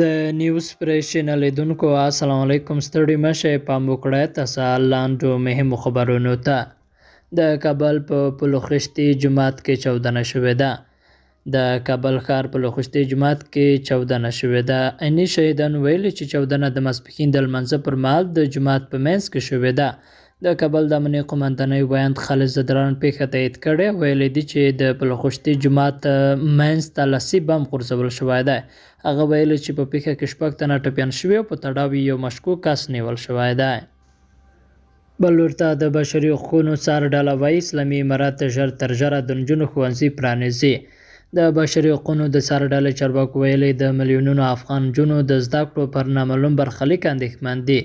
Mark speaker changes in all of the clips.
Speaker 1: د نیوز پریس چینل لیدونکو السلام علیکم. ستړي مشه پام وکړئ تاسو لاندو مهمو خبرونو ته. د کابل په پلوخشتي جومات کې چاودنه شوې ده. د کابل ښار پلوخشتي جومات کې چاودنه شوې ده. عیني شهیدان ویلي چې چاودنه د ماسپښین د لمانځه پر مهال د جومات په منځ کې شوې ده. د کابل د امنیه قومندانۍ ویاند خالد زدران پیښه تایید کړې. ویلي دي چې د پلوخشتي جومات منځ ته لاسي بم غورځول شوی دی. هغه ویلي چې په پیښه کې 6 تنه ټپیان شوي او په تړاو یو مشکوک کس نیول شوی دی. بل ورته د بشري حقوقو څار ډله وایي اسلامي امارات ژر تر ژره د نجونو ښوونځي پرانیزي. د بشري حقوقو د څار ډلې چارواکو ویلي د میلیونونو افغان نجونو د زده کړو پر نامعلوم برخلیک اندېښمن دي.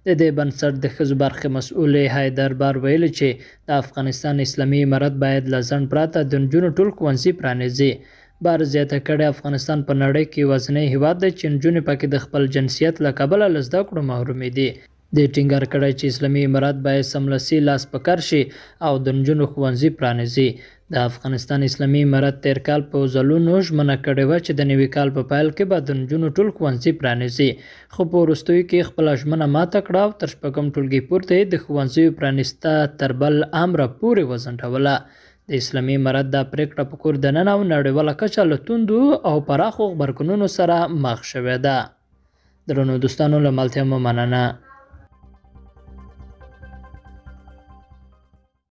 Speaker 1: د دې بنسټ د ښځو برخې مسؤل حیدر بار ویلي چې د افغانستان اسلامي امارت باید له ځنډ پرته د نجونو ټول ښوونځي پرانیزي. بار زیاته کړې افغانستان په نړۍ کې یوازینی هیواد دی چې نجونې پکې د خپل جنسیت له کبله له زده کړو محرومې دي. د ټینګار کړی چې اسلامي امارت باید سملاسي لاس په کار شي او د نجونو ښوونځي پرانیزي. د افغانستان اسلامي امارت تیر کال په ځلونو ژمنه کړې وه چې د نوي کال په پیل کې به د نجونو ټول ښوونځي پرانیزي، خو په وروستیو کې خپله ژمنه ماته کړه او تر 6 ټولګي پورته یې د ښوونځیو پرانیسته تر بل امره پورې وځنډوله. د اسلامي امارت دا پریکړه په کور دننه او نړیواله کچه له توندو او پراخو غبرګونونو سره مخ شوې ده. درنو دوستانو له ملتیا مو مننه.